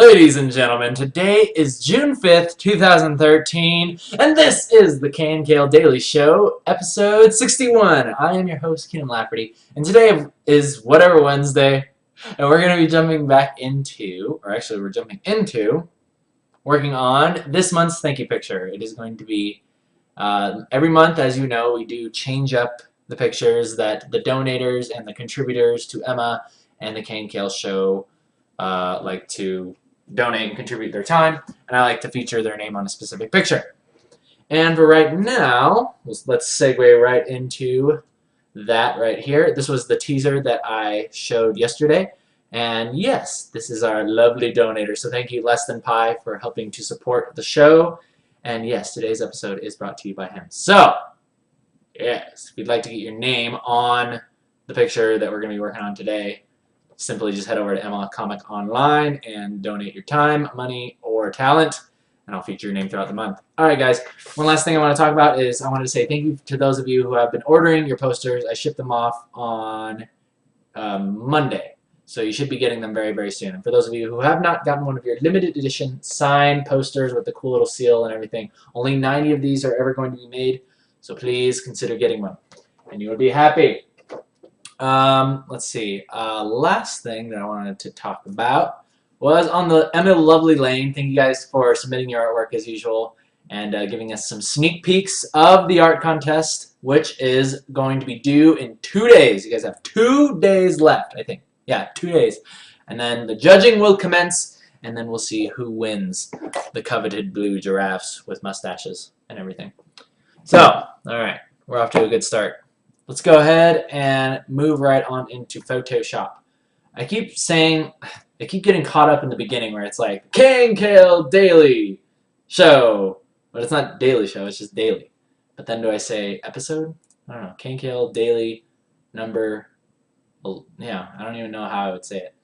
Ladies and gentlemen, today is June 5th, 2013, and this is the KNKL Daily Show, episode 61. I am your host, Keenan Lafferty, and today is Whatever Wednesday, and we're going to be jumping back into, or actually we're jumping into, working on this month's thank you picture. It is going to be, every month, as you know, we do change up the pictures that the donators and the contributors to Emma and the KNKL Show like to donate and contribute their time, and I like to feature their name on a specific picture. And for right now, let's segue right into that right here. This was the teaser that I showed yesterday, and yes, this is our lovely donator. So thank you, Less Than Pi, for helping to support the show. And yes, today's episode is brought to you by him. So yes, if you'd like to get your name on the picture that we're going to be working on today, simply just head over to ML Comic Online and donate your time, money, or talent, and I'll feature your name throughout the month. Alright guys, one last thing I want to talk about is I wanted to say thank you to those of you who have been ordering your posters. I shipped them off on Monday, so you should be getting them very, very soon. And for those of you who have not gotten one of your limited edition signed posters with the cool little seal and everything, only 90 of these are ever going to be made, so please consider getting one, and you will be happy. Let's see. Last thing that I wanted to talk about was on the Emma Lovely Lane. Thank you guys for submitting your artwork as usual and giving us some sneak peeks of the art contest, which is going to be due in 2 days. You guys have 2 days left, I think. Yeah, 2 days. And then the judging will commence, and then we'll see who wins the coveted blue giraffes with mustaches and everything. So, alright, we're off to a good start. Let's go ahead and move right on into Photoshop. I keep getting caught up in the beginning where it's like, KNKL Daily Show. But it's not Daily Show, it's just Daily. But then do I say episode? I don't know. KNKL Daily number, yeah, I don't even know how I would say it.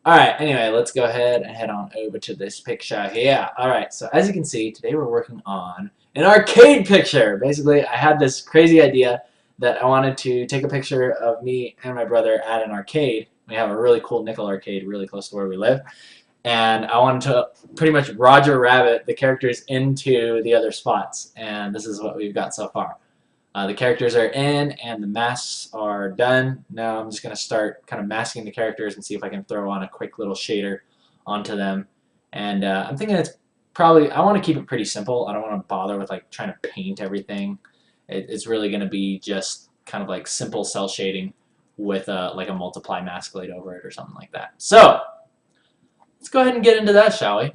Alright, anyway, let's go ahead and head on over to this picture here. Alright, so as you can see, today we're working on an arcade picture. Basically, I had this crazy idea that I wanted to take a picture of me and my brother at an arcade. We have a really cool nickel arcade really close to where we live. And I wanted to pretty much Roger Rabbit the characters into the other spots. And this is what we've got so far. The characters are in and the masks are done. Now I'm just going to start kind of masking the characters and see if I can throw on a quick little shader onto them. And I'm thinking it's probably, I want to keep it pretty simple. I don't want to bother with like trying to paint everything. It's really going to be just kind of like simple cell shading with like a multiply mask laid over it or something like that. So let's go ahead and get into that, shall we?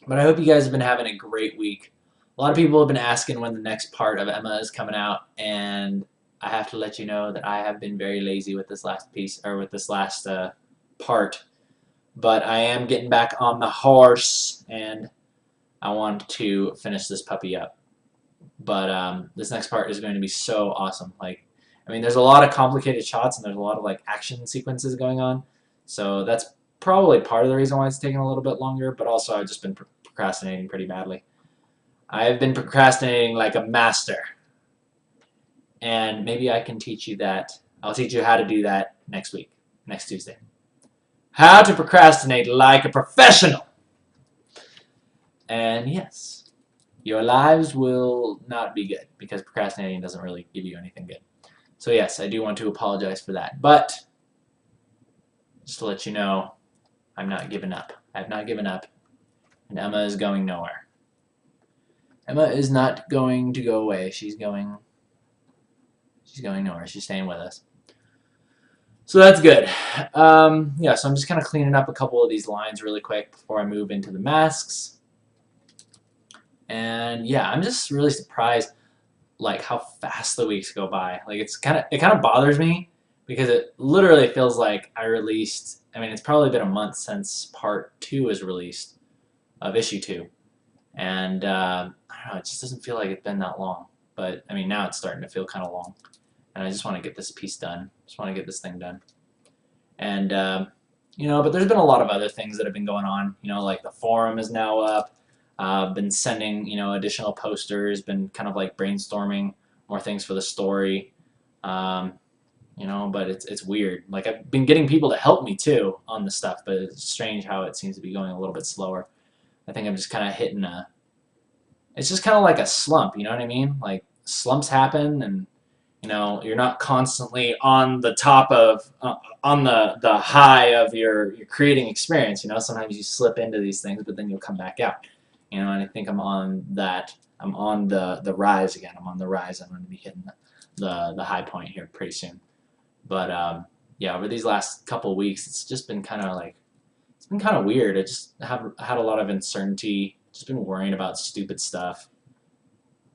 But I hope you guys have been having a great week. A lot of people have been asking when the next part of Emma is coming out, and I have to let you know that I have been very lazy with this last piece, or with this last part. But I am getting back on the horse, and I want to finish this puppy up. But this next part is going to be so awesome. Like, I mean, there's a lot of complicated shots and there's a lot of like action sequences going on. So that's probably part of the reason why it's taking a little bit longer. But also, I've just been procrastinating pretty badly. I've been procrastinating like a master. And maybe I can teach you that. I'll teach you how to do that next week, next Tuesday. How to procrastinate like a professional. And yes, your lives will not be good because procrastinating doesn't really give you anything good. So yes, I do want to apologize for that. But just to let you know, I'm not giving up. I have not given up. And Emma is going nowhere. Emma is not going to go away. She's going nowhere. She's staying with us. So that's good. Yeah, so I'm just kind of cleaning up a couple of these lines really quick before I move into the masks. And yeah, I'm just really surprised like how fast the weeks go by. Like it kind of bothers me because it literally feels like I released, I mean, it's probably been a month since part 2 was released of issue 2. And I don't know, it just doesn't feel like it's been that long. But I mean, now it's starting to feel kind of long. And I just want to get this piece done. Just want to get this thing done. And you know, but there's been a lot of other things that have been going on. You know, like the forum is now up. Been sending, you know, additional posters, been kind of like brainstorming more things for the story. you know, but it's weird. Like, I've been getting people to help me too on the stuff, but it's strange how it seems to be going a little bit slower. I think I'm just kind of hitting a. It's just kind of like a slump, you know what I mean? Like, slumps happen, and you know, you're not constantly on the top of on the high of your creating experience. You know, sometimes you slip into these things, but then you'll come back out. You know, and I think I'm on that. I'm on the rise again. I'm on the rise. I'm going to be hitting the high point here pretty soon. But yeah, over these last couple of weeks, it's just been kind of like it's been kind of weird. I just have had a lot of uncertainty. Just been worrying about stupid stuff.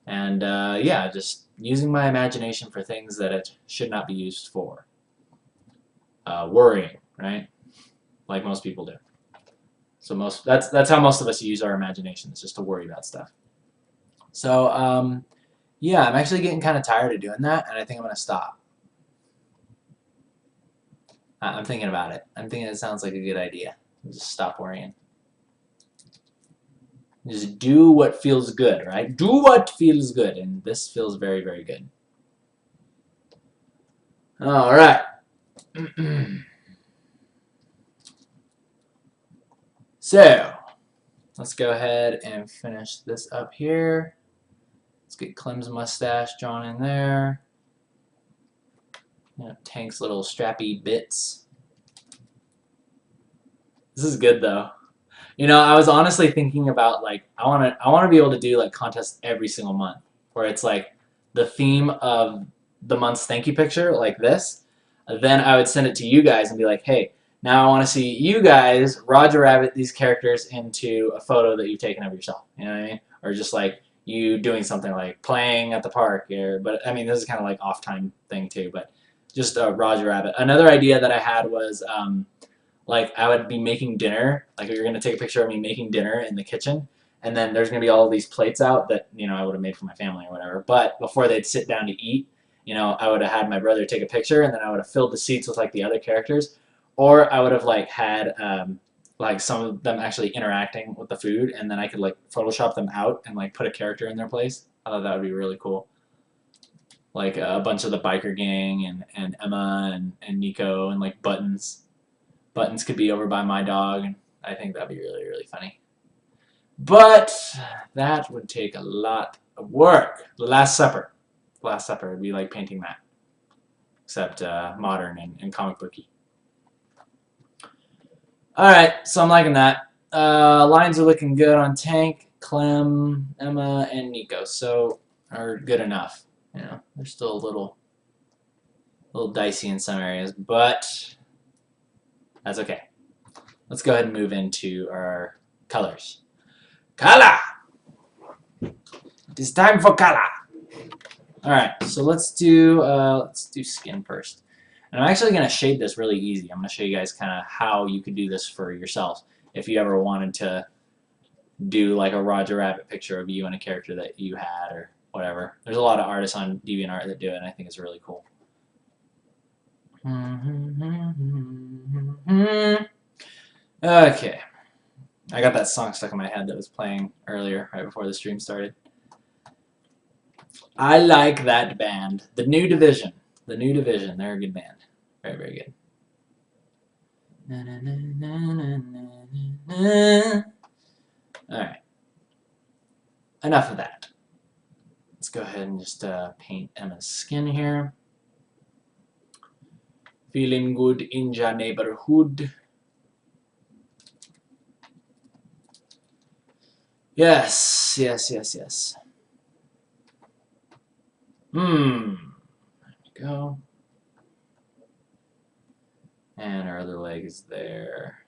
And yeah, just using my imagination for things that it should not be used for. Worrying, right? Like most people do. So that's how most of us use our imagination. It's just to worry about stuff. So yeah, I'm actually getting kind of tired of doing that, and I think I'm gonna stop. I'm thinking about it. I'm thinking it sounds like a good idea. Just stop worrying. Just do what feels good, right? Do what feels good, and this feels very, very good. All right. So, let's go ahead and finish this up here. Let's get Clem's mustache drawn in there. You know, Tank's little strappy bits. This is good though. You know, I was honestly thinking about like I wanna be able to do like contests every single month where it's like the theme of the month's thank you picture like this. Then I would send it to you guys and be like, hey, now I want to see you guys Roger Rabbit these characters into a photo that you've taken of yourself. You know what I mean? Or just like you doing something like playing at the park. But I mean, this is kind of like off time thing too. But just Roger Rabbit. Another idea that I had was like I would be making dinner. Like you're gonna take a picture of me making dinner in the kitchen, and then there's gonna be all these plates out that you know I would have made for my family or whatever. But before they'd sit down to eat, you know, I would have had my brother take a picture, and then I would have filled the seats with like the other characters, or I would have like had like some of them actually interacting with the food, and then I could like Photoshop them out and like put a character in their place. I thought that would be really cool. Like a bunch of the biker gang and Emma and Nico and like Buttons. Buttons could be over by my dog, and I think that'd be really, really funny. But that would take a lot of work. The Last Supper. The Last Supper would be like painting that, except modern and comic booky. Alright, so I'm liking that. Lines are looking good on Tank, Clem, Emma, and Nico, so are good enough. You know, they're still a little dicey in some areas, but that's okay. Let's go ahead and move into our colors. Color! It is time for color! Alright, so let's do skin first. And I'm actually going to shade this really easy. I'm going to show you guys kind of how you could do this for yourself if you ever wanted to do like a Roger Rabbit picture of you and a character that you had or whatever. There's a lot of artists on DeviantArt that do it, and I think it's really cool. Okay. I got that song stuck in my head that was playing earlier, right before the stream started. I like that band. The New Division. The New Division. They're a good band. Very, very good. Alright. Enough of that. Let's go ahead and just paint Emma's skin here. Feeling good in your neighborhood. Yes, yes, yes, yes. There we go. And our other leg is there.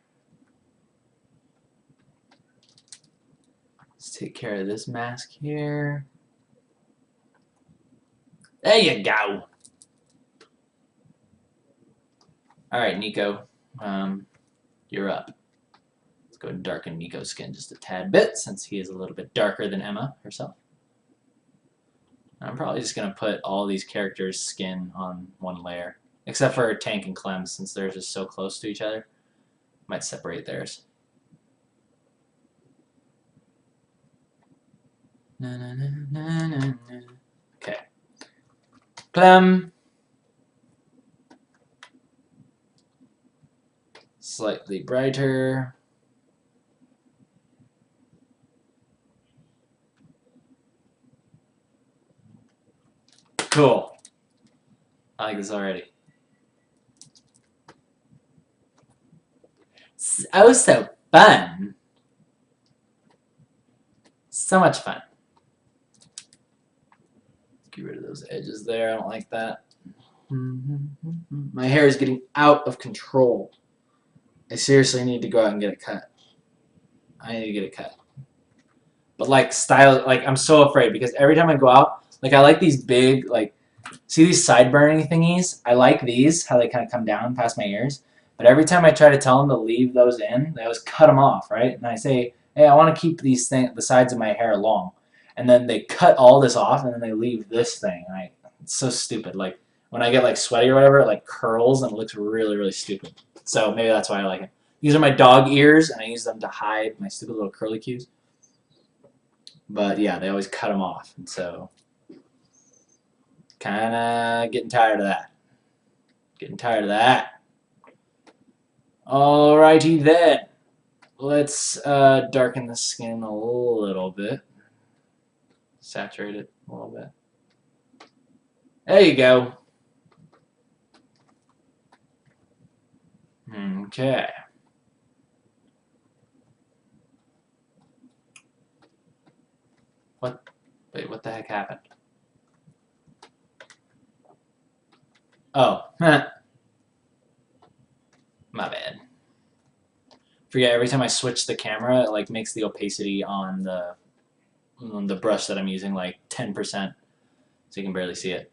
Let's take care of this mask here. There you go. Alright, Nico. You're up. Let's go and darken Nico's skin just a tad bit since he is a little bit darker than Emma herself. I'm probably just going to put all these characters' skin on one layer. Except for Tank and Clem, since they're just so close to each other. Might separate theirs. Okay. Clem. Slightly brighter. Cool. I like this already. Oh, so fun. So much fun. Get rid of those edges there. I don't like that. My hair is getting out of control. I seriously need to go out and get it cut. I need to get it cut. But like style, like I'm so afraid because every time I go out, like I like these big, like, see these sideburning thingies? I like these, how they kind of come down past my ears. But every time I try to tell them to leave those in, they always cut them off, right? And I say, hey, I want to keep these the sides of my hair long. And then they cut all this off and then they leave this thing. And it's so stupid. Like when I get like sweaty or whatever, it like curls and it looks really, really stupid. So maybe that's why I like it. These are my dog ears and I use them to hide my stupid little curly cues. But yeah, they always cut them off. And so kind of getting tired of that. Getting tired of that. Alrighty then. Let's darken the skin a little bit. Saturate it a little bit. There you go. Okay. What? Wait, what the heck happened? Oh, my bad. Forget, every time I switch the camera, it like makes the opacity on the brush that I'm using like 10%, so you can barely see it.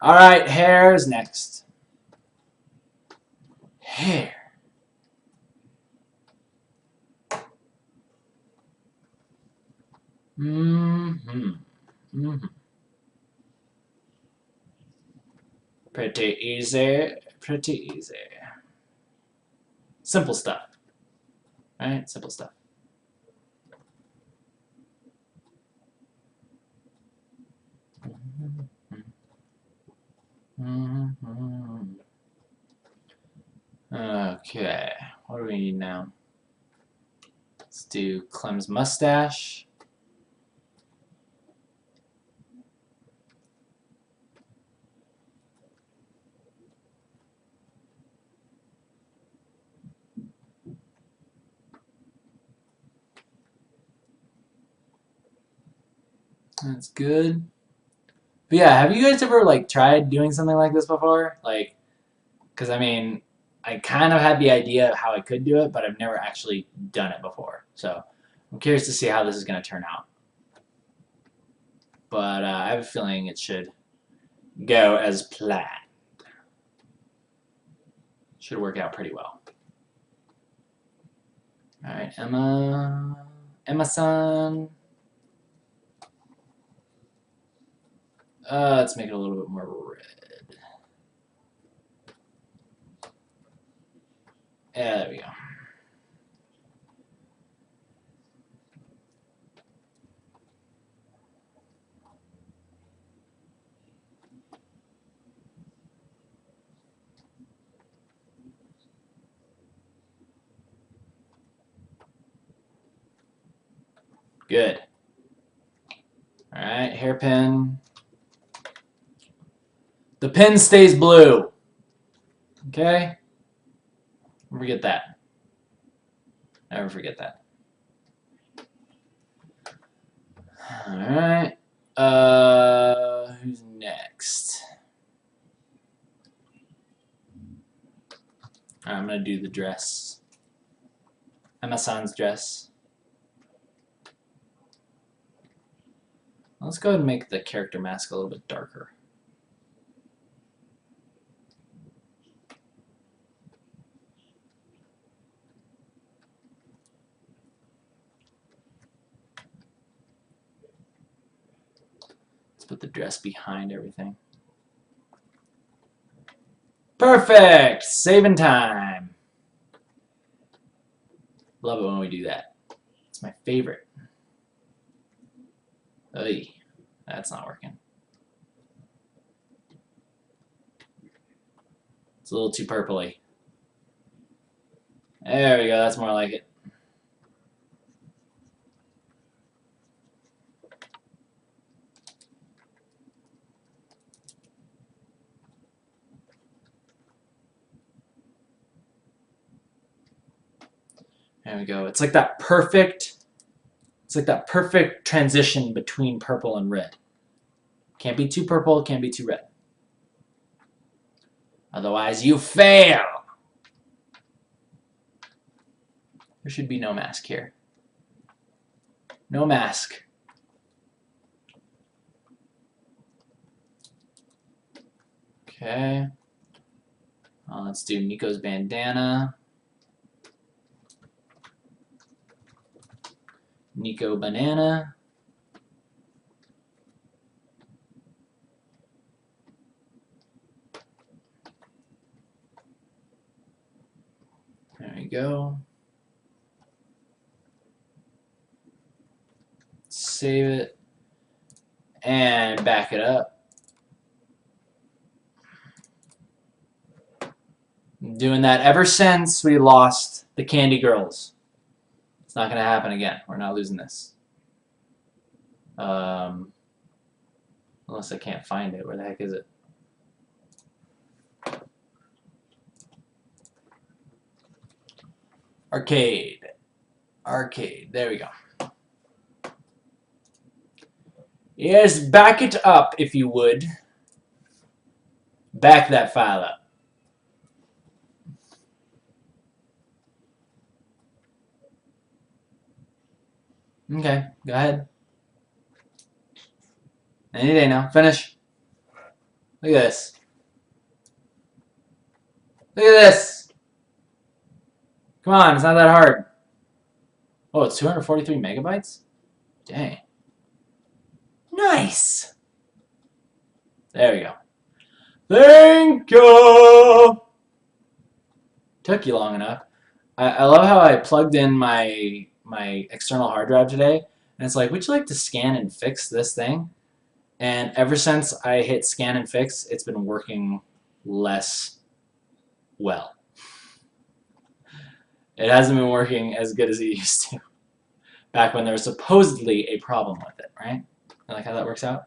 All right, hair is next. Hair. Pretty easy, pretty easy. Simple stuff, right? Simple stuff. Okay, what do we need now? Let's do Clem's mustache. That's good. But yeah, have you guys ever like tried doing something like this before? Like, because I mean, I kind of had the idea of how I could do it, but I've never actually done it before. So I'm curious to see how this is going to turn out. But I have a feeling it should go as planned. Should work out pretty well. All right, Emma-san. Let's make it a little bit more red. Yeah, there we go. Good. All right, hairpin. The pin stays blue. Okay? Never forget that. Never forget that. Alright. Who's next? I'm gonna do the dress. Emma-san's dress. Let's go ahead and make the character mask a little bit darker. Let's put the dress behind everything. Perfect! Saving time. Love it when we do that. It's my favorite. Oy, that's not working. It's a little too purpley. There we go, that's more like it. There we go. It's like that perfect transition between purple and red. Can't be too purple, can't be too red. Otherwise you fail. There should be no mask here. No mask. Okay. Let's do Nico's bandana. Nico banana. There we go. Save it. And back it up. I'm doing that ever since we lost the Candy Girls. It's not going to happen again. We're not losing this. Unless I can't find it. Where the heck is it? Arcade. Arcade. There we go. Yes, back it up if you would. Back that file up. Okay, go ahead. Any day now. Finish. Look at this. Look at this. Come on, it's not that hard. Oh, it's 243 megabytes? Dang. Nice. There we go. Thank you. Took you long enough. I love how I plugged in my external hard drive today, and it's like, would you like to scan and fix this thing? And ever since I hit scan and fix, it's been working less well. It hasn't been working as good as it used to. Back when there was supposedly a problem with it, right? I like how that works out.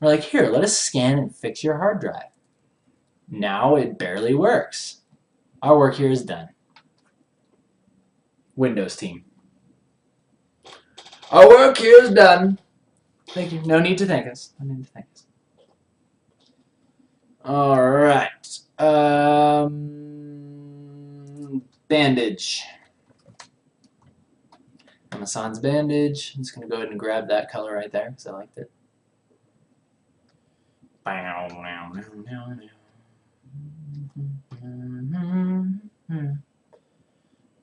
We're like, here, let us scan and fix your hard drive. Now it barely works. Our work here is done. Windows team. Our work here is done. Thank you. No need to thank us. No need to thank us. All right. Bandage. Amazon's bandage. I'm just going to go ahead and grab that color right there because I liked it.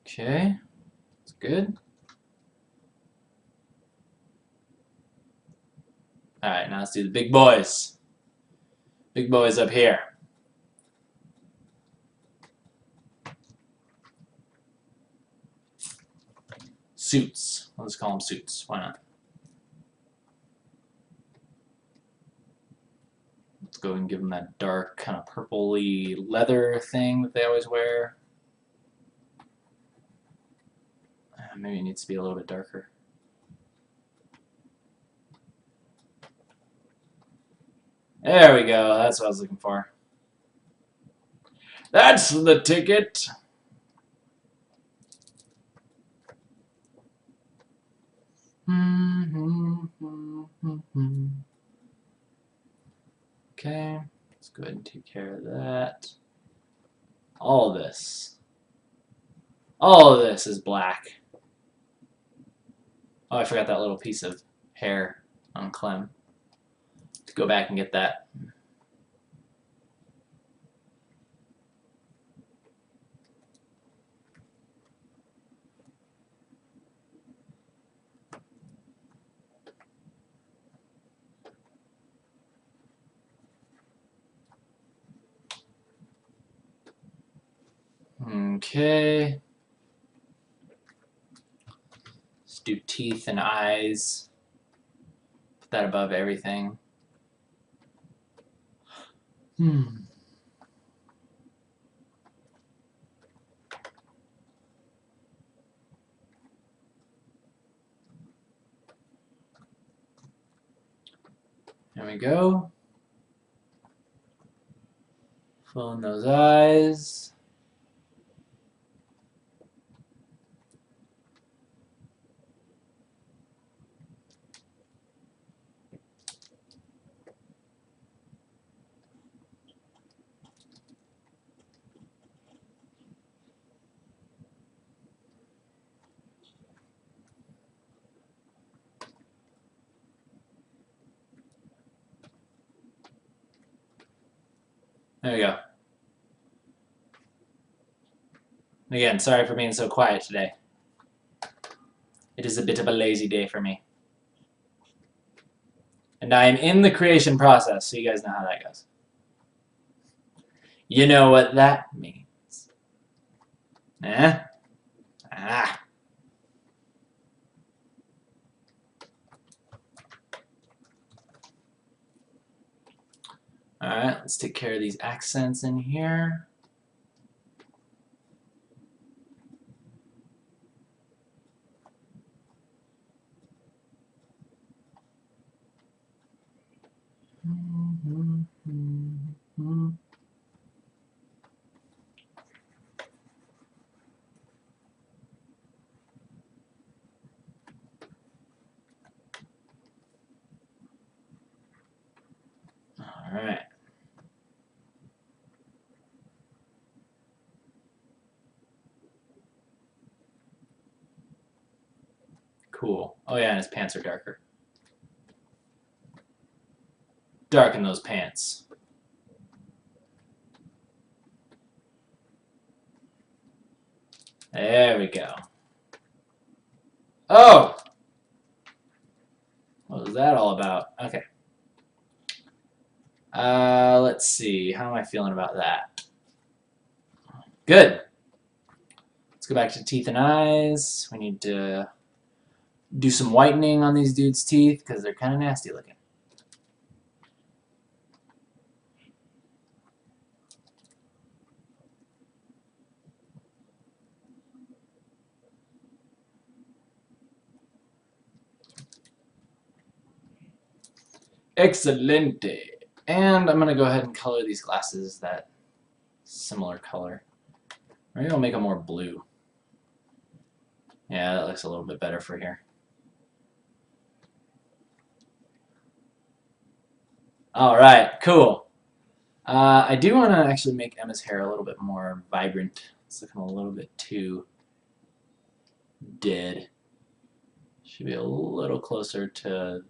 Okay. That's good. Alright, now let's do the big boys. Big boys up here. Suits. Let's call them suits. Why not? Let's go and give them that dark, kind of purpley leather thing that they always wear. Maybe it needs to be a little bit darker. There we go. That's what I was looking for. That's the ticket. Okay, let's go ahead and take care of that. All of this. All of this is black. Oh, I forgot that little piece of hair on Clem. To go back and get that. Okay. Let's do teeth and eyes. Put that above everything. There we go. Fill in those eyes. There we go. Again, sorry for being so quiet today. It is a bit of a lazy day for me. And I am in the creation process, so you guys know how that goes. You know what that means. Eh? Ah. Alright, let's take care of these accents in here. Alright. Cool. Oh yeah, and his pants are darker. Darken those pants. There we go. Oh! What was that all about? Okay. Let's see. How am I feeling about that? Good. Let's go back to teeth and eyes. We need to do some whitening on these dudes' teeth because they're kind of nasty looking. Excelente. And I'm going to go ahead and color these glasses that similar color. Maybe I'll make them more blue. Yeah, that looks a little bit better for here. Alright, cool. I do want to actually make Emma's hair a little bit more vibrant. It's looking a little bit too dead. Should be a little closer to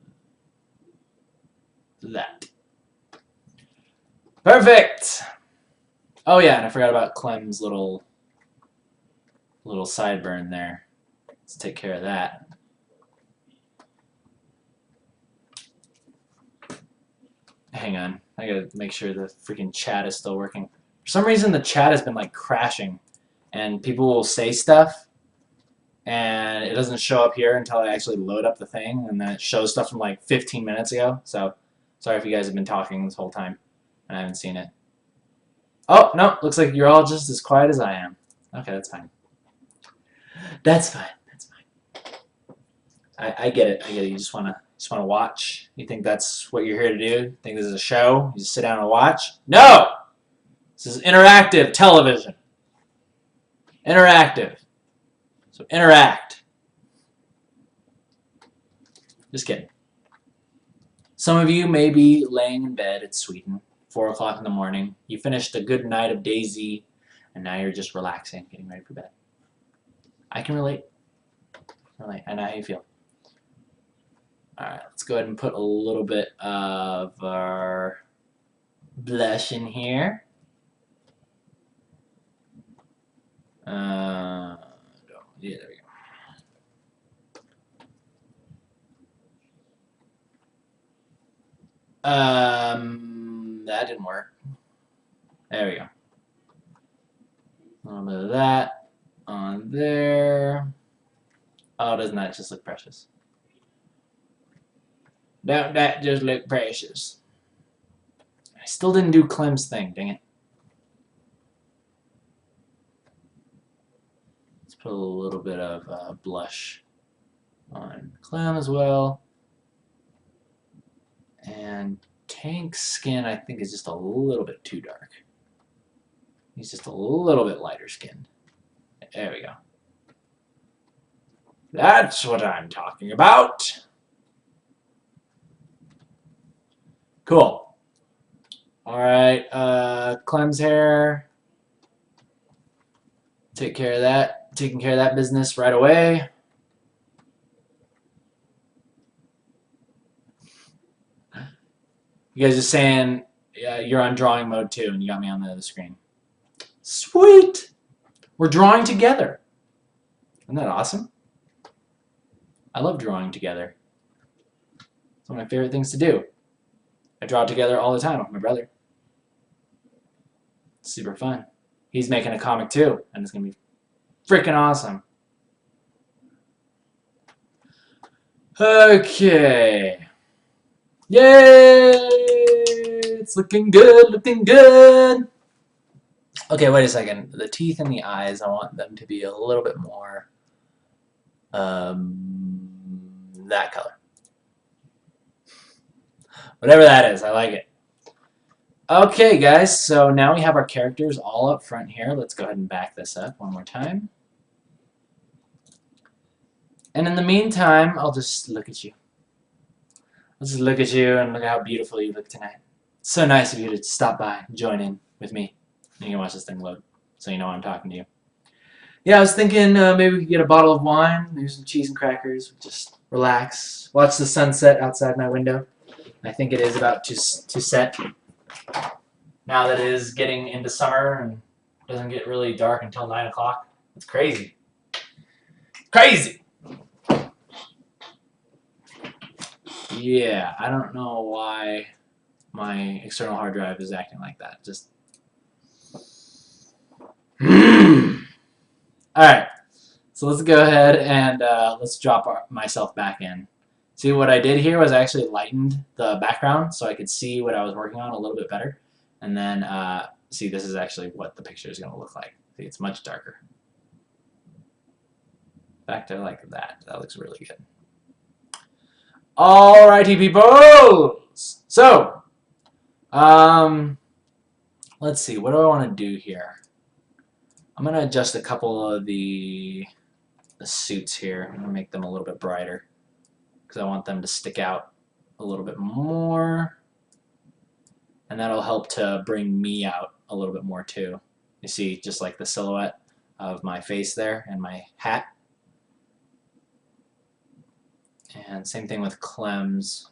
that. Perfect! Oh yeah, and I forgot about Clem's little sideburn there. Let's take care of that. Hang on, I gotta make sure the freaking chat is still working. For some reason the chat has been like crashing and people will say stuff and it doesn't show up here until I actually load up the thing and then it shows stuff from like 15 minutes ago. So sorry if you guys have been talking this whole time and I haven't seen it. Oh, no, looks like you're all just as quiet as I am. Okay, that's fine. That's fine. That's fine. I get it. I get it. You just wanna watch. You think that's what you're here to do? You think this is a show? You just sit down and watch? No! This is interactive television. Interactive. So interact. Just kidding. Some of you may be laying in bed. It's Sweden. 4 o'clock in the morning. You finished a good night of DayZ, and now you're just relaxing, getting ready for bed. I can relate. I know how you feel. Alright, let's go ahead and put a little bit of our blush in here. Yeah, there we go. That didn't work. There we go. A little bit of that on there. Oh, doesn't that just look precious? Don't that just look precious? I still didn't do Clem's thing, dang it. Let's put a little bit of blush on Clem as well. And Tank's skin, I think, is just a little bit too dark. He's just a little bit lighter skinned. There we go. That's what I'm talking about. Cool. Alright, Clem's hair. Take care of that. Taking care of that business right away. You guys are saying you're on drawing mode too, and you got me on the other screen. Sweet! We're drawing together. Isn't that awesome? I love drawing together. It's one of my favorite things to do. I draw together all the time with my brother. It's super fun. He's making a comic too, and it's going to be freaking awesome. Okay. Yay! It's looking good, looking good. Okay, wait a second. The teeth and the eyes, I want them to be a little bit more that color. Whatever that is, I like it. Okay, guys, so now we have our characters all up front here. Let's go ahead and back this up one more time. And in the meantime, I'll just look at you. I'll just look at you and look at how beautiful you look tonight. It's so nice of you to stop by and join in with me. You can watch this thing load, so you know I'm talking to you. Yeah, I was thinking maybe we could get a bottle of wine, maybe some cheese and crackers, just relax, watch the sunset outside my window. I think it is about to set. Now that it is getting into summer and doesn't get really dark until 9 o'clock. It's crazy. Crazy! Yeah, I don't know why my external hard drive is acting like that. Just... Alright, so let's go ahead and let's drop myself back in. See, what I did here was I actually lightened the background so I could see what I was working on a little bit better. And then, see, this is actually what the picture is going to look like. See, it's much darker. Back to like that. That looks really good. Alrighty, people! So, let's see. What do I want to do here? I'm going to adjust a couple of the suits here. I'm going to make them a little bit brighter because I want them to stick out a little bit more. And that'll help to bring me out a little bit more too. You see, just like the silhouette of my face there and my hat. And same thing with Clem's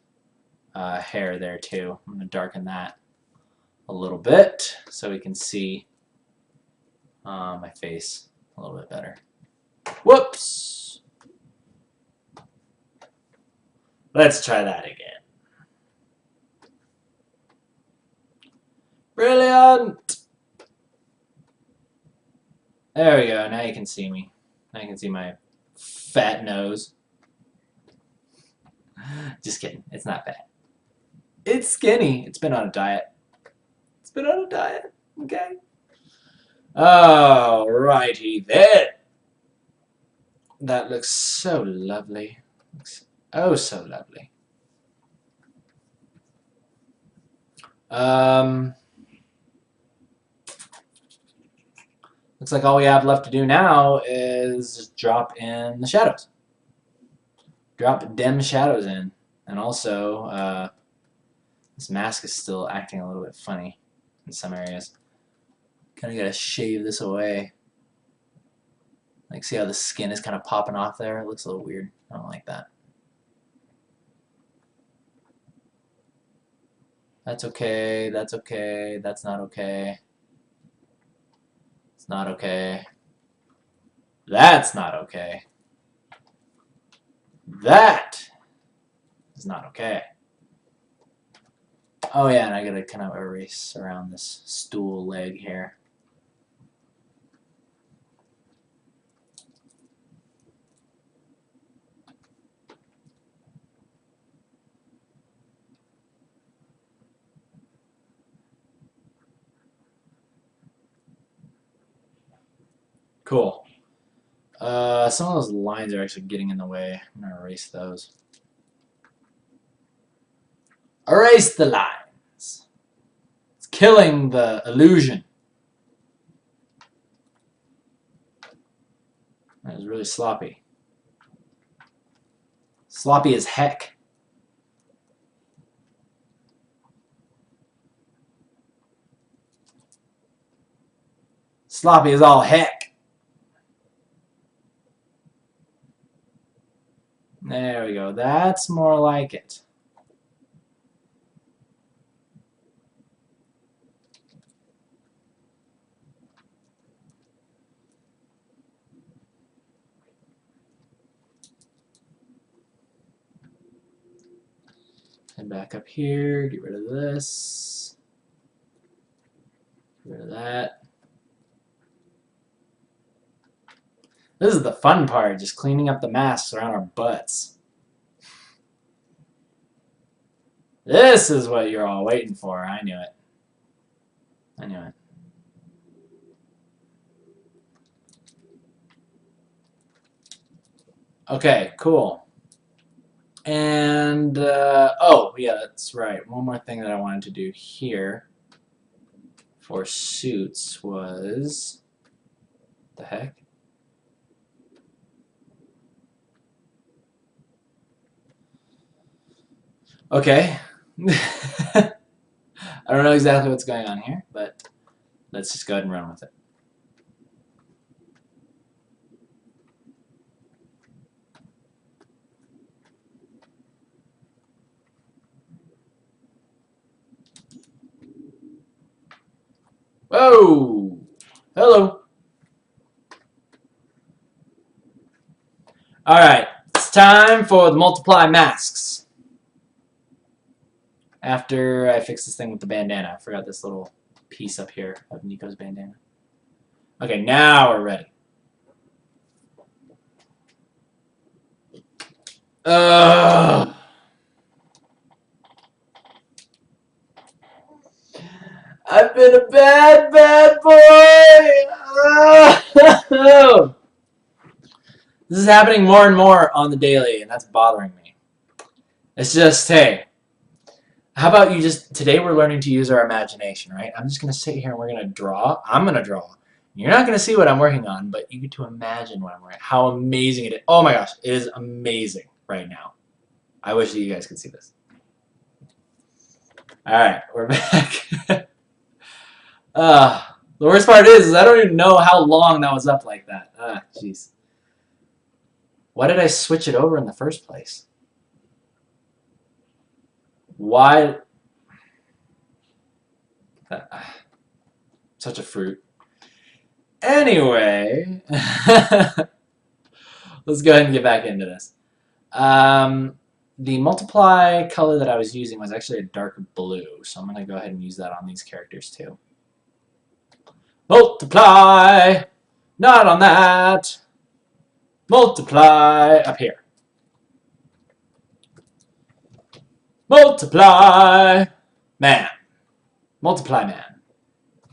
hair there too. I'm going to darken that a little bit so we can see my face a little bit better. Whoops! Let's try that again. Brilliant! There we go. Now you can see me. Now you can see my fat nose. Just kidding. It's not fat. It's skinny. It's been on a diet. It's been on a diet. Okay. Alrighty then. That looks so lovely. Looks oh so lovely. Looks like all we have left to do now is just drop in the shadows. Drop dim shadows in. And also, this mask is still acting a little bit funny in some areas. Kind of gotta shave this away. Like, see how the skin is kind of popping off there? It looks a little weird. I don't like that. That's okay. That's okay. That's not okay. It's not okay. That's not okay. That is not okay. Oh yeah, and I gotta kind of erase around this stool leg here. Cool. Some of those lines are actually getting in the way. I'm gonna erase those. Erase the lines. It's killing the illusion. That was really sloppy. Sloppy as heck. Sloppy as all heck. There we go. That's more like it. Head back up here. Get rid of this. Get rid of that. This is the fun part, just cleaning up the masks around our butts. This is what you're all waiting for. I knew it. I knew it. Okay, cool. And, oh, yeah, that's right. One more thing that I wanted to do here for suits was, the heck? Okay. I don't know exactly what's going on here, but let's just go ahead and run with it. Whoa! Hello! Alright, it's time for the multiply masks. After I fix this thing with the bandana. I forgot this little piece up here of Nico's bandana. Okay, now we're ready. I've been a bad, bad boy! This is happening more and more on the daily, and that's bothering me. It's just, hey, how about you just, today we're learning to use our imagination, right? I'm just going to sit here and we're going to draw. I'm going to draw. You're not going to see what I'm working on, but you get to imagine what I'm working on. How amazing it is. Oh my gosh, it is amazing right now. I wish that you guys could see this. Alright, we're back. The worst part is I don't even know how long that was up like that. Jeez. Why did I switch it over in the first place? Why? Such a fruit. Anyway, let's go ahead and get back into this. The multiply color that I was using was actually a dark blue, so I'm going to go ahead and use that on these characters too. Multiply! Not on that! Multiply up here. Multiply! Man. Multiply man.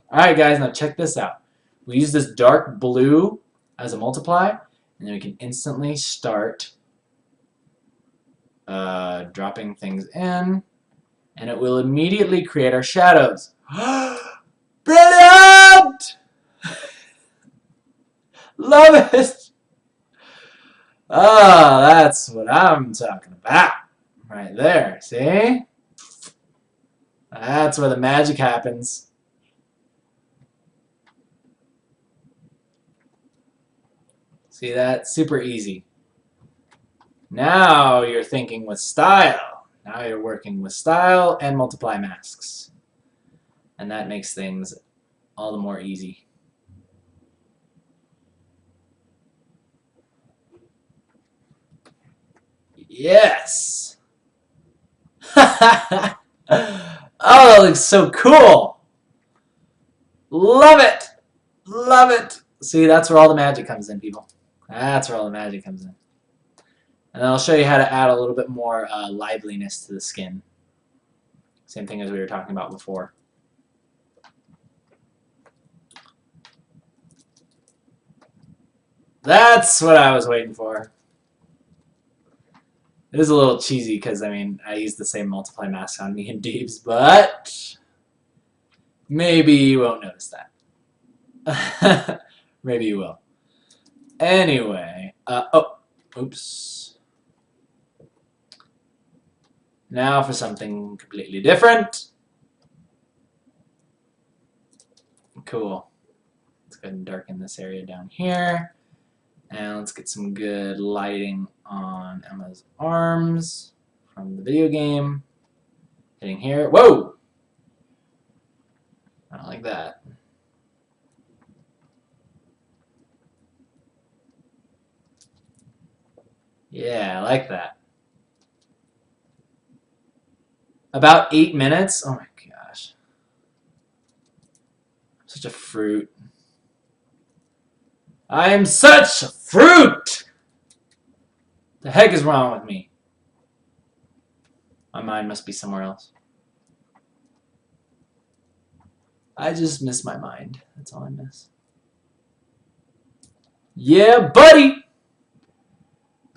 Alright guys, now check this out. We use this dark blue as a multiply, and then we can instantly start dropping things in, and it will immediately create our shadows. Brilliant! Love it! Oh, that's what I'm talking about. Right there, see? That's where the magic happens. See that? Super easy. Now you're thinking with style. Now you're working with style and multiply masks. And that makes things all the more easy. Yes! Oh, that looks so cool! Love it! Love it! See, that's where all the magic comes in, people. That's where all the magic comes in. And then I'll show you how to add a little bit more liveliness to the skin. Same thing as we were talking about before. That's what I was waiting for. It is a little cheesy because, I mean, I use the same multiply mask on me and Deebs, but maybe you won't notice that. Maybe you will. Anyway, oh, oops. Now for something completely different. Cool. Let's go ahead and darken this area down here. And let's get some good lighting on Emma's arms from the video game. Hitting here. Whoa! I don't like that. Yeah, I like that. About 8 minutes? Oh my gosh. I'm such a fruit. I am such a fruit! The heck is wrong with me? My mind must be somewhere else. I just miss my mind. That's all I miss. Yeah, buddy!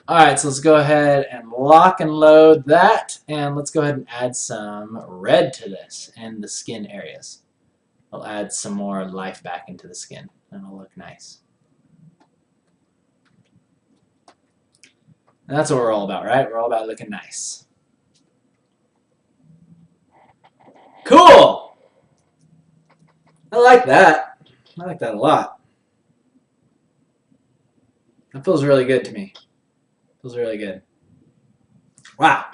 Alright, so let's go ahead and lock and load that. And let's go ahead and add some red to this in the skin areas. I'll add some more life back into the skin. And it'll look nice. And that's what we're all about, right? We're all about looking nice. Cool! I like that. I like that a lot. That feels really good to me. Feels really good. Wow.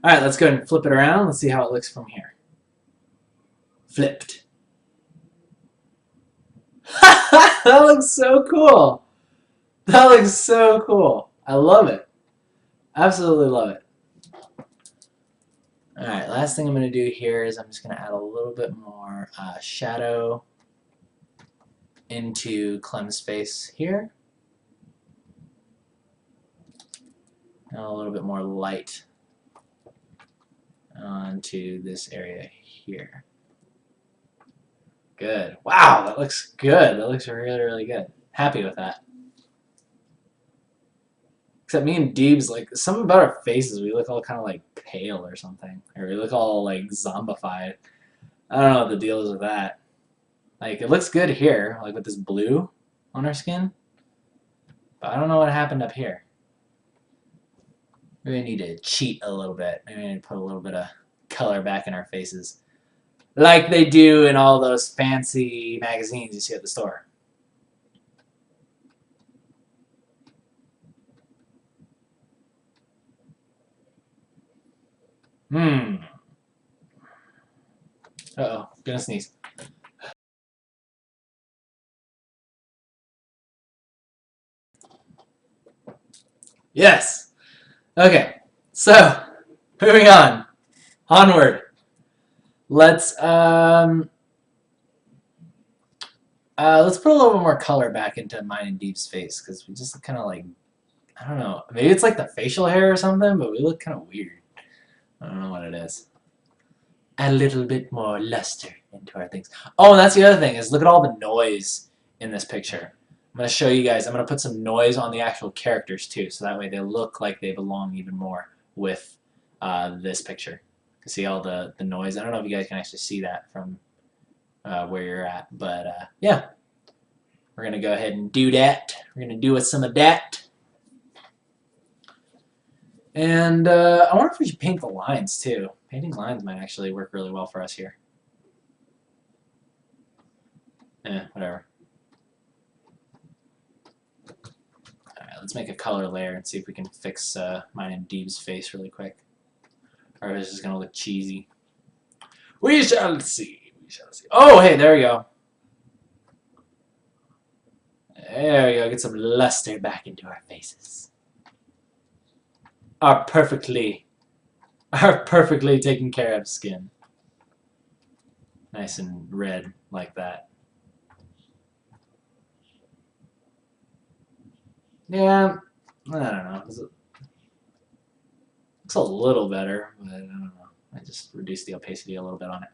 Alright, let's go ahead and flip it around. Let's see how it looks from here. Flipped. That looks so cool. That looks so cool. I love it. Absolutely love it. Alright, last thing I'm going to do here is I'm just going to add a little bit more shadow into Clem's face here. And a little bit more light onto this area here. Good. Wow, that looks good. That looks really, really good. Happy with that. Except me and Deebs, like, something about our faces, we look all kind of like pale or something. Or we look all like zombified. I don't know what the deal is with that. Like, it looks good here, like with this blue on our skin. But I don't know what happened up here. Maybe we need to cheat a little bit. Maybe we need to put a little bit of color back in our faces. Like they do in all those fancy magazines you see at the store. Uh-oh, gonna sneeze. Yes! Okay, so, moving on. Onward. Let's put a little bit more color back into mine and Deep's face, because we just look kind of like, I don't know, maybe it's like the facial hair or something, but we look kind of weird. I don't know what it is. Add a little bit more luster into our things. Oh, and that's the other thing, is look at all the noise in this picture. I'm going to show you guys, I'm going to put some noise on the actual characters too, so that way they look like they belong even more with this picture. You can see all the noise. I don't know if you guys can actually see that from where you're at, but yeah. We're going to go ahead and do that. We're going to do with some of that. And I wonder if we should paint the lines too. Painting lines might actually work really well for us here. Whatever. Alright, let's make a color layer and see if we can fix mine and Deeb's face really quick. Or if it's just going to look cheesy. We shall see. We shall see. Oh, hey, there we go. There we go. Get some luster back into our faces. Our perfectly taken care of skin. Nice and red like that. Yeah, I don't know. Looks a little better, but I don't know. I just reduced the opacity a little bit on it.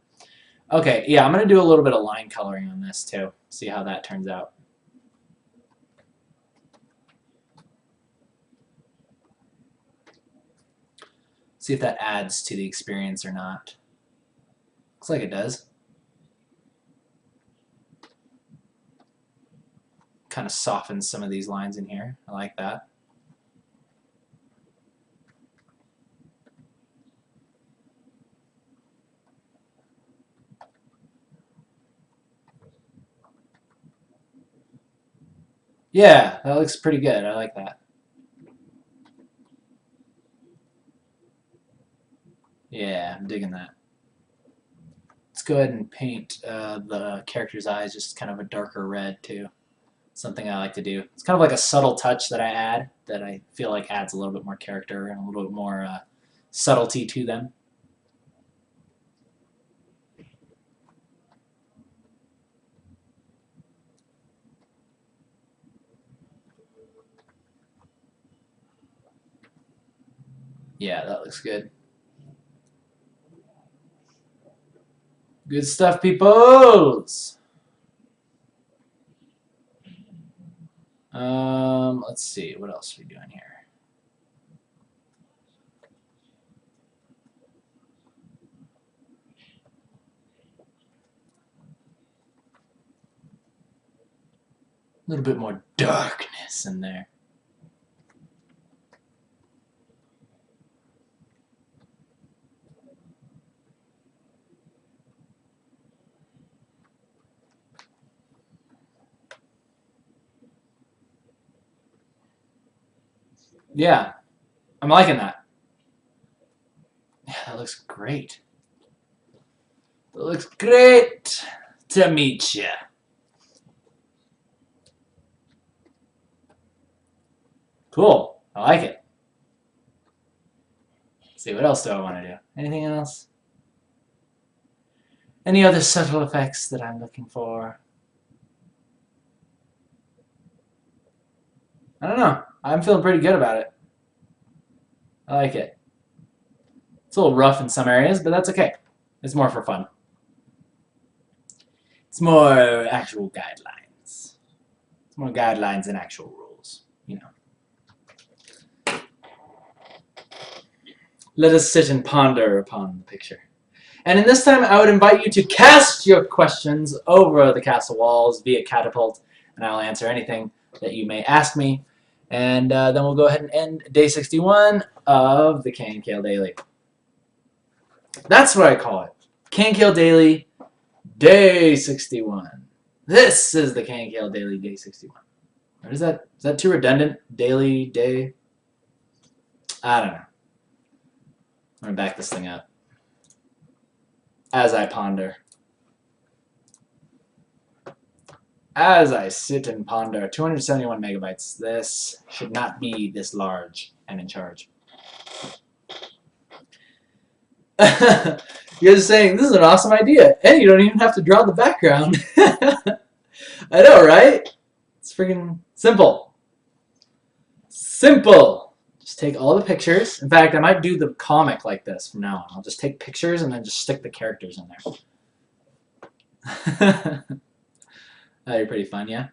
Okay, yeah, I'm going to do a little bit of line coloring on this too. See how that turns out. See if that adds to the experience or not. Looks like it does. Kind of softens some of these lines in here. I like that. Yeah, that looks pretty good. I like that. Yeah, I'm digging that. Let's go ahead and paint the character's eyes just kind of a darker red too. Something I like to do. It's kind of like a subtle touch that I add that I feel like adds a little bit more character and a little bit more subtlety to them. Yeah, that looks good. Good stuff, peoples! Let's see, what else are we doing here? A little bit more darkness in there. Yeah, I'm liking that. Yeah, that looks great. That looks great to meet you. Cool. I like it. Let's see, what else do I want to do? Anything else? Any other subtle effects that I'm looking for? I don't know. I'm feeling pretty good about it. I like it. It's a little rough in some areas, but that's okay. It's more for fun. It's more actual guidelines. It's more guidelines than actual rules, you know. Let us sit and ponder upon the picture. And in this time, I would invite you to cast your questions over the castle walls via catapult, and I'll answer anything that you may ask me. And then we'll go ahead and end day 61 of the KNKL Daily. That's what I call it. KNKL Daily, day 61. This is the KNKL Daily, day 61. Or is that too redundant? Daily, day? I don't know. I'm going to back this thing up as I ponder. As I sit and ponder, 271 megabytes. This should not be this large and in charge. You guys are saying, this is an awesome idea, and you don't even have to draw the background. I know, right? It's freaking simple. Simple. Just take all the pictures. In fact, I might do the comic like this from now on. I'll just take pictures and then just stick the characters in there. That'd be pretty fun, yeah?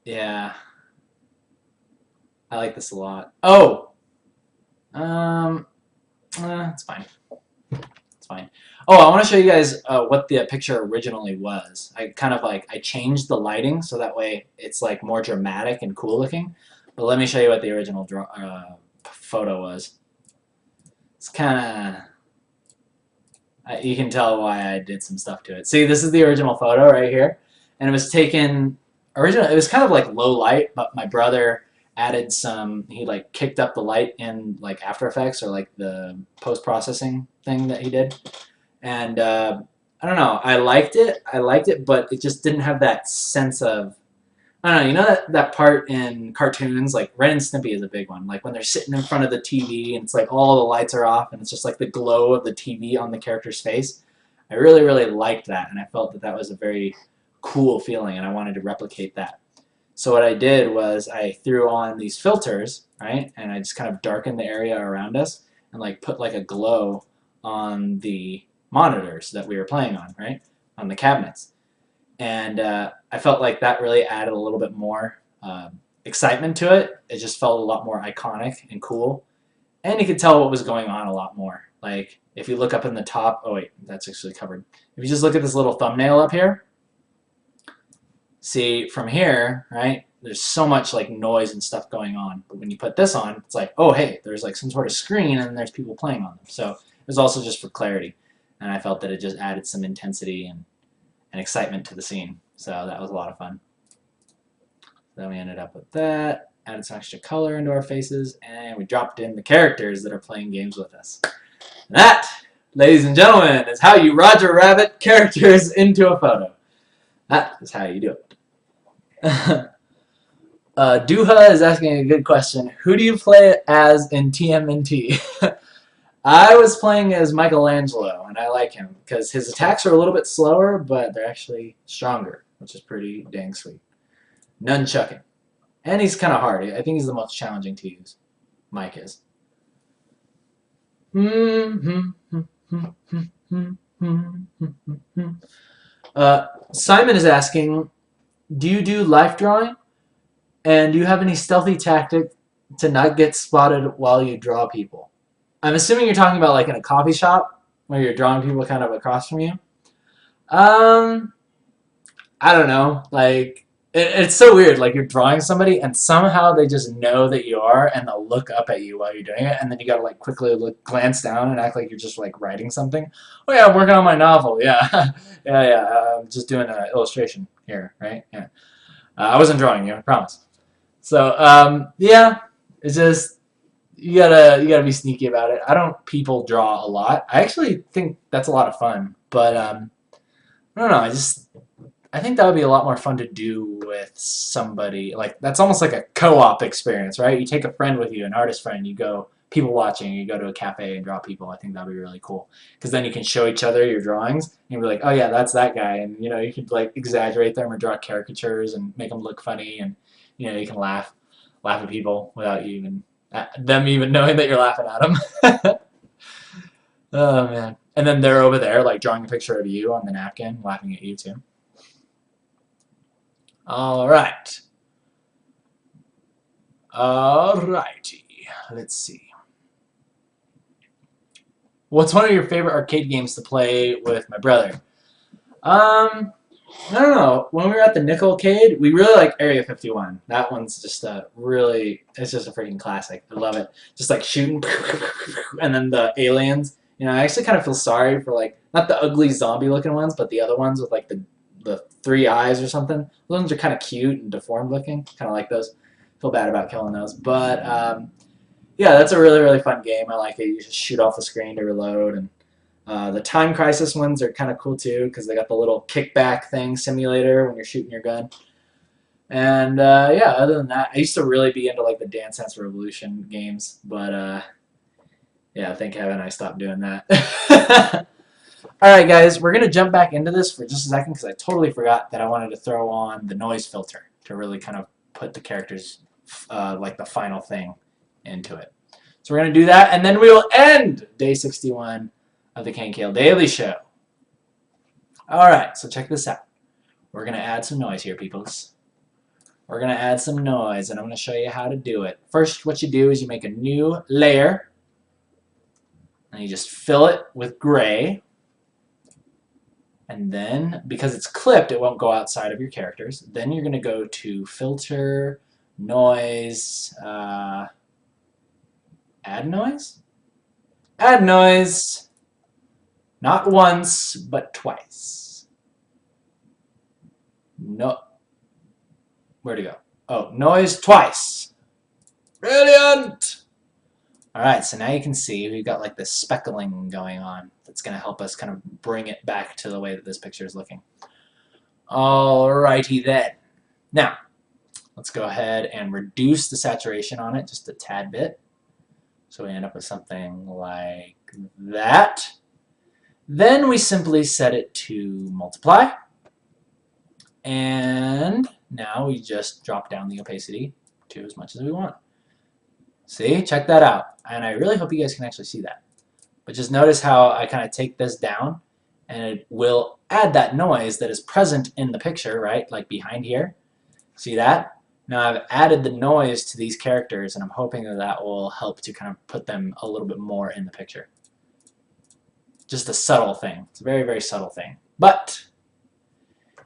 Yeah. I like this a lot. Oh! It's fine. It's fine. Oh, I want to show you guys what the picture originally was. I changed the lighting so that way it's like more dramatic and cool looking. But let me show you what the original photo was. It's kind of... you can tell why I did some stuff to it. See, this is the original photo right here. And it was taken... It was kind of like low light, but my brother added some... He like kicked up the light in like After Effects or like the post-processing thing that he did. And I don't know, I liked it, but it just didn't have that sense of... I don't know, you know that part in cartoons, like Ren and Stimpy is a big one, like when they're sitting in front of the TV and it's like all the lights are off and it's just like the glow of the TV on the character's face. I really, really liked that, and I felt that that was a very cool feeling, and I wanted to replicate that. So what I did was I threw on these filters, right, and I just kind of darkened the area around us and like put like a glow on the monitors that we were playing on, right, on the cabinets. And I felt like that really added a little bit more excitement to it. It just felt a lot more iconic and cool. And you could tell what was going on a lot more. Like, if you look up in the top, oh wait, that's actually covered. If you just look at this little thumbnail up here, see, from here, right, there's so much like noise and stuff going on. But when you put this on, it's like, oh hey, there's like some sort of screen and there's people playing on them. So it was also just for clarity. And I felt that it just added some intensity and excitement to the scene. So that was a lot of fun. Then we ended up with that, added some extra color into our faces, and we dropped in the characters that are playing games with us. And that, ladies and gentlemen, is how you Roger Rabbit characters into a photo. That is how you do it. Duha is asking a good question. Who do you play as in TMNT? I was playing as Michelangelo, and I like him because his attacks are a little bit slower, but they're actually stronger, which is pretty dang sweet. Nunchucking. And he's kind of hard. I think he's the most challenging to use. Mike is. Simon is asking, do you do life drawing? And do you have any stealthy tactic to not get spotted while you draw people? I'm assuming you're talking about like in a coffee shop where you're drawing people kind of across from you. I don't know. Like, it's so weird. Like, you're drawing somebody and somehow they just know that you are and they'll look up at you while you're doing it, and then you gotta like quickly glance down and act like you're just like writing something. Oh yeah, I'm working on my novel. Yeah, yeah. I'm just doing an illustration here, right? Yeah. I wasn't drawing you, I promise. So yeah, it's just you gotta be sneaky about it. I don't people draw a lot. I actually think that's a lot of fun, but I don't know. I think that would be a lot more fun to do with somebody. Like, that's almost like a co-op experience, right? You take a friend with you, an artist friend, you go people watching, you go to a cafe and draw people. I think that would be really cool. Because then you can show each other your drawings, and you'll be like, oh yeah, that's that guy. And, you know, you could, like, exaggerate them or draw caricatures and make them look funny, and, you know, you can laugh at people without you even, them even knowing that you're laughing at them. Oh, man. And then they're over there, like, drawing a picture of you on the napkin, laughing at you, too. Alright. Alrighty. Let's see. What's one of your favorite arcade games to play with my brother? I don't know. When we were at the Nickel-cade, we really like Area 51. That one's just it's just a freaking classic. I love it. Just like shooting, and then the aliens. You know, I actually kind of feel sorry for like, not the ugly zombie-looking ones, but the other ones with like the 3 eyes or something. Those ones are kind of cute and deformed looking. Kind of like those. Feel bad about killing those. But yeah, that's a really, really fun game. I like it. You just shoot off the screen to reload. And the Time Crisis ones are kind of cool too because they got the little kickback thing simulator when you're shooting your gun. And yeah, other than that, I used to really be into like the Dance Dance Revolution games. But yeah, thank heaven I stopped doing that. Alright guys, we're going to jump back into this for just a second because I totally forgot that I wanted to throw on the noise filter to really kind of put the characters, like the final thing, into it. So we're going to do that, and then we will end day 61 of the KNKL Daily Show. Alright, so check this out. We're going to add some noise here, peoples. We're going to add some noise, and I'm going to show you how to do it. First, what you do is you make a new layer, and you just fill it with gray. And then, because it's clipped, it won't go outside of your characters. Then you're going to go to Filter, Noise, Add Noise? Add Noise, not once, but twice. No. Where'd it go? Oh, Noise twice. Brilliant! Alright, so now you can see we've got like this speckling going on that's going to help us kind of bring it back to the way that this picture is looking. Alrighty then. Now, let's go ahead and reduce the saturation on it just a tad bit. So we end up with something like that. Then we simply set it to multiply. And now we just drop down the opacity to as much as we want. See? Check that out. And I really hope you guys can actually see that. But just notice how I kind of take this down and it will add that noise that is present in the picture, right? Like behind here. See that? Now I've added the noise to these characters, and I'm hoping that that will help to kind of put them a little bit more in the picture. Just a subtle thing. It's a very, very subtle thing. But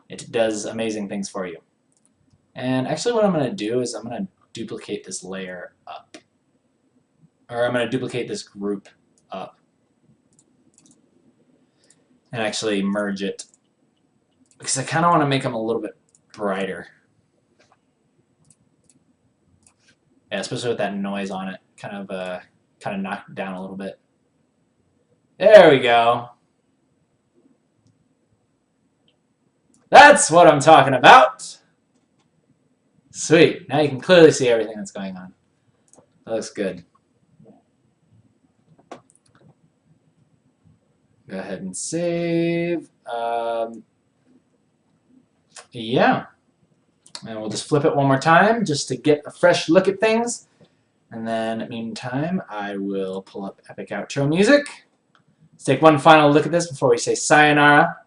it does amazing things for you. And actually what I'm going to do is I'm going to duplicate this layer up. Or I'm going to duplicate this group up. And actually merge it. Because I kind of want to make them a little bit brighter. Yeah, especially with that noise on it. Kind of knock it down a little bit. There we go. That's what I'm talking about. Sweet. Now you can clearly see everything that's going on. That looks good. Go ahead and save. Yeah. And we'll just flip it one more time just to get a fresh look at things. And then, meantime, I will pull up Epic Outro music. Let's take one final look at this before we say sayonara.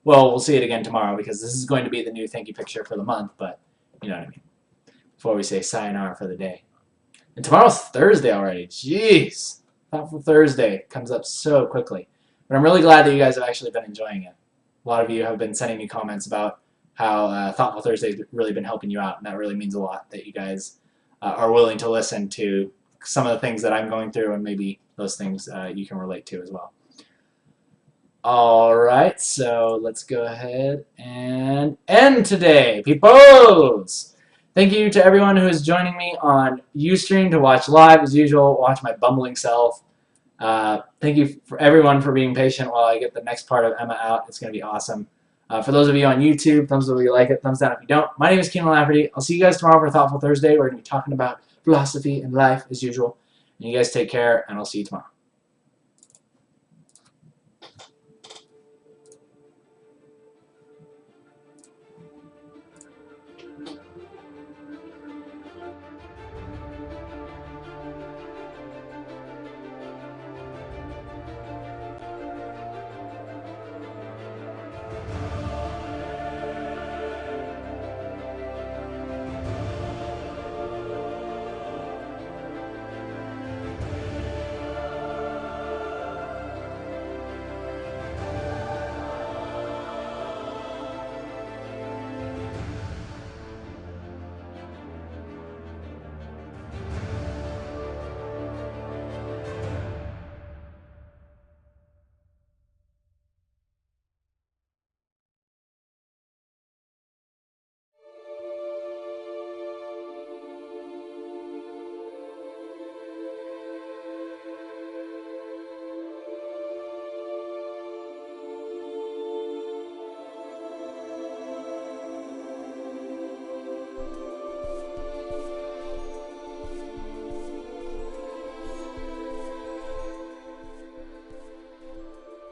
Well, we'll see it again tomorrow because this is going to be the new thank you picture for the month, but you know what I mean. Before we say sayonara for the day. And tomorrow's Thursday already. Jeez. Thoughtful Thursday comes up so quickly. But I'm really glad that you guys have actually been enjoying it. A lot of you have been sending me comments about how Thoughtful Thursday has really been helping you out, and that really means a lot that you guys are willing to listen to some of the things that I'm going through, and maybe those things you can relate to as well. Alright, so let's go ahead and end today, peoples! Thank you to everyone who is joining me on Ustream to watch live as usual, watch my bumbling self. Thank you for everyone for being patient while I get the next part of Emma out. It's going to be awesome. For those of you on YouTube, thumbs up if you like it, thumbs down if you don't. My name is Keenan Lafferty. I'll see you guys tomorrow for Thoughtful Thursday. We're going to be talking about philosophy and life as usual. And you guys take care, and I'll see you tomorrow.